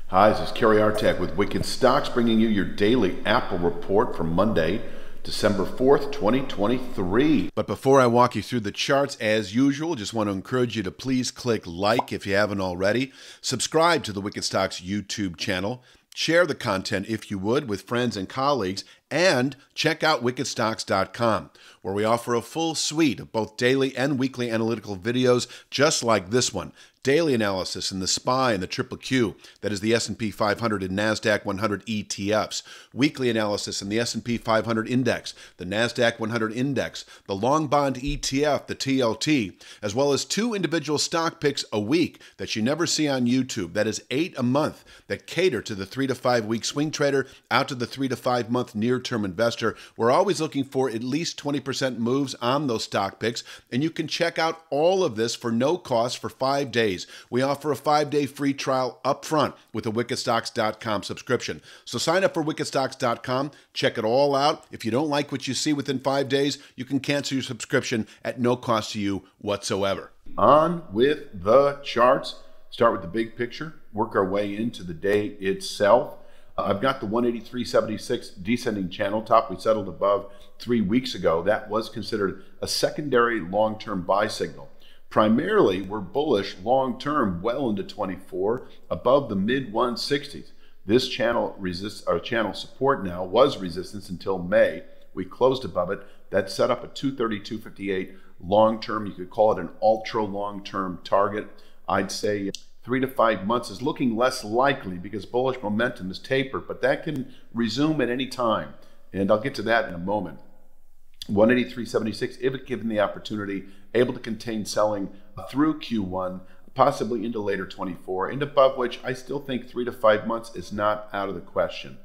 Hi, this is Kerry Artak with Wicked Stocks, bringing you your daily Apple report for Monday, December 4th, 2023. But before I walk you through the charts, as usual, just want to encourage you to please click like if you haven't already. Subscribe to the Wicked Stocks YouTube channel. Share the content, if you would, with friends and colleagues, and check out wickedstocks.com, where we offer a full suite of both daily and weekly analytical videos just like this one. Daily analysis in the SPY and the Triple Q, that is the S&P 500 and NASDAQ 100 ETFs. Weekly analysis in the S&P 500 Index, the NASDAQ 100 Index, the Long Bond ETF, the TLT, as well as 2 individual stock picks a week that you never see on YouTube. That is 8 a month that cater to the 3 to 5 week swing trader out to the 3 to 5 month near-term investor. We're always looking for at least 20% moves on those stock picks, and you can check out all of this for no cost for 5 days. We offer a 5-day free trial up front with a wickedstocks.com subscription. So sign up for wickedstocks.com, check it all out. If you don't like what you see within 5 days, you can cancel your subscription at no cost to you whatsoever. On with the charts. Start with the big picture, work our way into the day itself. I've got the 183.76 descending channel top we settled above 3 weeks ago. That was considered a secondary long-term buy signal. Primarily, we're bullish long-term well into 24, above the mid-160s. This channel channel support now was resistance until May. We closed above it. That set up a 230-258 long-term. You could call it an ultra long-term target. I'd say 3 to 5 months is looking less likely because bullish momentum is tapered, but that can resume at any time. And I'll get to that in a moment. 183.76, if given the opportunity, able to contain selling through Q1, possibly into later 24, and above which I still think 3 to 5 months is not out of the question.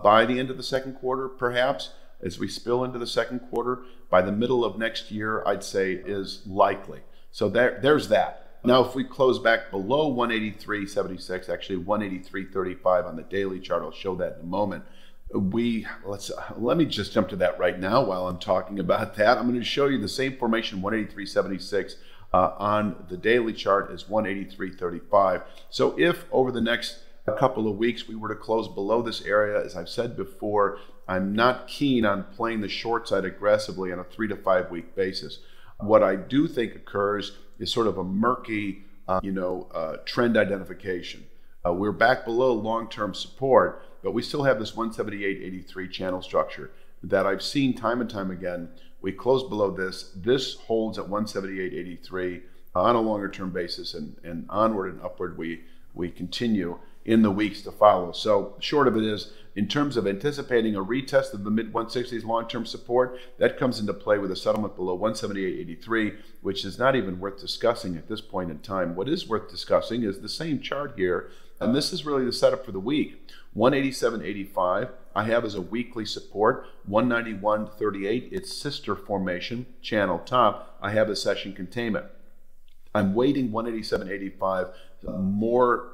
By the end of the second quarter, perhaps, as we spill into the second quarter, by the middle of next year, I'd say is likely. So there's that. Now, if we close back below 183.76, actually 183.35 on the daily chart, I'll show that in a moment. Let me just jump to that right now while I'm talking about that. I'm going to show you the same formation, 183.76 on the daily chart as 183.35. So if over the next couple of weeks we were to close below this area, as I've said before, I'm not keen on playing the short side aggressively on a 3 to 5 week basis. What I do think occurs is sort of a murky, trend identification. We're back below long-term support, but we still have this 178.83 channel structure that I've seen time and time again. We closed below this. This holds at 178.83 on a longer-term basis, and onward and upward we continue in the weeks to follow. So short of it is, in terms of anticipating a retest of the mid-160s long-term support, that comes into play with a settlement below 178.83, which is not even worth discussing at this point in time. What is worth discussing is the same chart here, and this is really the setup for the week. 187.85 I have as a weekly support. 191.38, its sister formation, channel top, I have a session containment. I'm weighting 187.85 more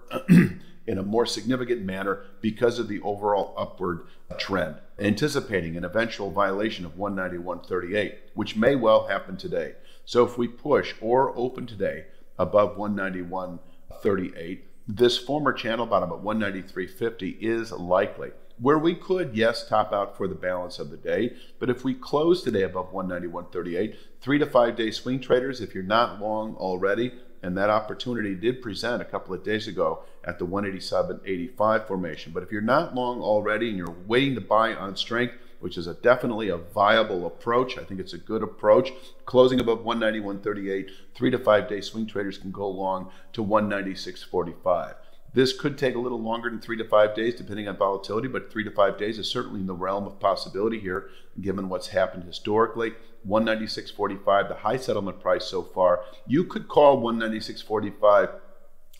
in a more significant manner because of the overall upward trend, anticipating an eventual violation of 191.38, which may well happen today. So if we push or open today above 191.38, this former channel bottom at 193.50 is likely. Where we could, yes, top out for the balance of the day, but if we close today above 191.38, 3 to 5 day swing traders, if you're not long already, and that opportunity did present a couple of days ago at the 187.85 formation. But if you're not long already and you're waiting to buy on strength, which is definitely a viable approach, I think it's a good approach, closing above 191.38, 3 to 5 day swing traders can go long to 196.45. This could take a little longer than 3 to 5 days, depending on volatility, but 3 to 5 days is certainly in the realm of possibility here, given what's happened historically. 196.45, the high settlement price so far. You could call 196.45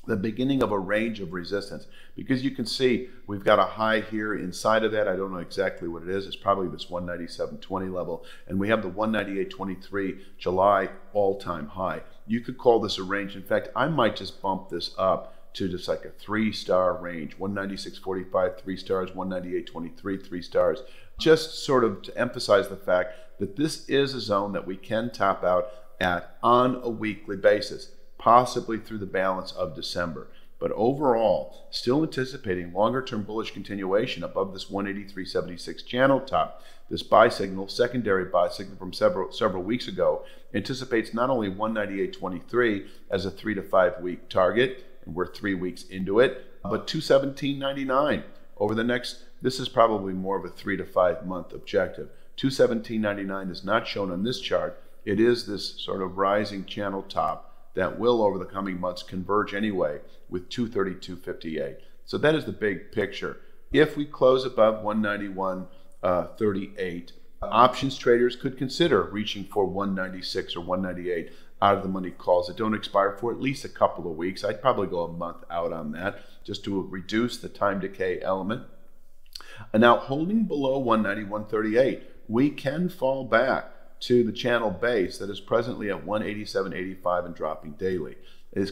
the beginning of a range of resistance, because you can see we've got a high here inside of that. I don't know exactly what it is. It's probably this 197.20 level, and we have the 198.23 July all-time high. You could call this a range. In fact, I might just bump this up to just like a 3-star range, 196.45, 3 stars, 198.23, 3 stars, just sort of to emphasize the fact that this is a zone that we can top out at on a weekly basis, possibly through the balance of December. but overall, still anticipating longer-term bullish continuation above this 183.76 channel top. This buy signal, secondary buy signal from several weeks ago, anticipates not only 198.23 as a 3 to 5 week target, and we're 3 weeks into it, but 217.99 over the next. This is probably more of a 3 to 5 month objective. 217.99 is not shown on this chart. It is this sort of rising channel top that will, over the coming months, converge anyway with 232.58. So that is the big picture. If we close above 191.38, options traders could consider reaching for 196 or 198 out of the money calls that don't expire for at least a couple of weeks. I'd probably go a month out on that just to reduce the time decay element. And now holding below 191.38, we can fall back to the channel base that is presently at 187.85 and dropping daily.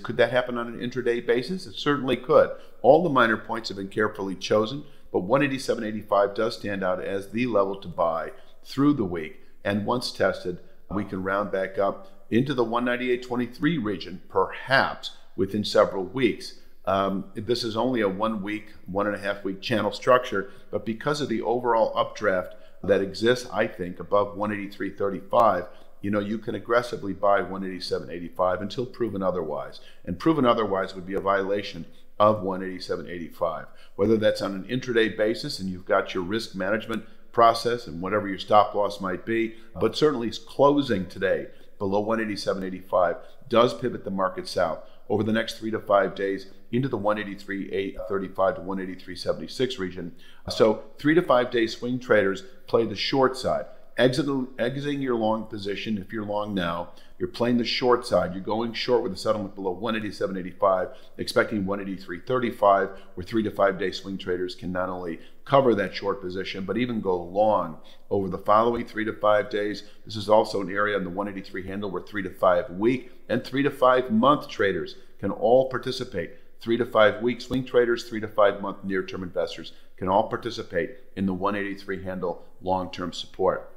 Could that happen on an intraday basis? It certainly could. All the minor points have been carefully chosen, but 187.85 does stand out as the level to buy through the week. And once tested, we can round back up into the 198.23 region, perhaps within several weeks. This is only a 1 week, 1.5 week channel structure, but because of the overall updraft that exists, I think, above 183.35, you can aggressively buy 187.85 until proven otherwise. And proven otherwise would be a violation of 187.85. Whether that's on an intraday basis and you've got your risk management process and whatever your stop loss might be, but certainly closing today below 187.85 does pivot the market south over the next 3 to 5 days into the 183.35 to 183.76 region. So 3 to 5 day swing traders play the short side, exiting your long position. If you're long now, you're playing the short side. You're going short with a settlement below 187.85, expecting 183.35, where 3 to 5 day swing traders can not only cover that short position, but even go long over the following 3 to 5 days. This is also an area on the 183 handle where 3 to 5 week and 3 to 5 month traders can all participate. 3 to 5 week swing traders, 3 to 5 month near-term investors can all participate in the 183 handle long-term support.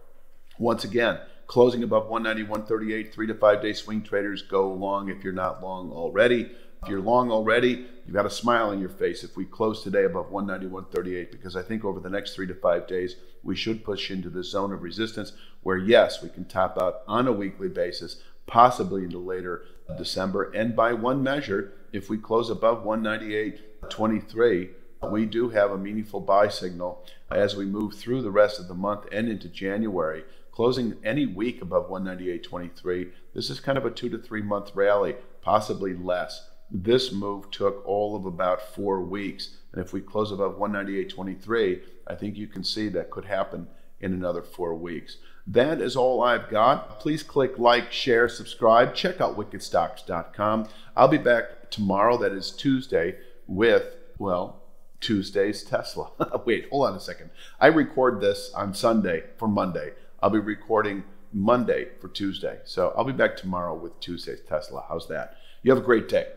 Once again, closing above 191.38, 3 to 5 day swing traders go long if you're not long already. If you're long already, you've got a smile on your face if we close today above 191.38, because I think over the next 3 to 5 days, we should push into the zone of resistance where, yes, we can top out on a weekly basis, possibly into later December. And by one measure, if we close above 198.23, we do have a meaningful buy signal as we move through the rest of the month and into January. Closing any week above 198.23, this is kind of a 2 to 3 month rally, possibly less. This move took all of about 4 weeks. And if we close above 198.23, I think you can see that could happen in another 4 weeks. That is all I've got. Please click like, share, subscribe. Check out wickedstocks.com. I'll be back tomorrow, that is Tuesday, with, well, Tuesday's Tesla. Wait, hold on a second. I record this on Sunday for Monday. I'll be recording Monday for Tuesday. So I'll be back tomorrow with Tuesday's Tesla. How's that? You have a great day.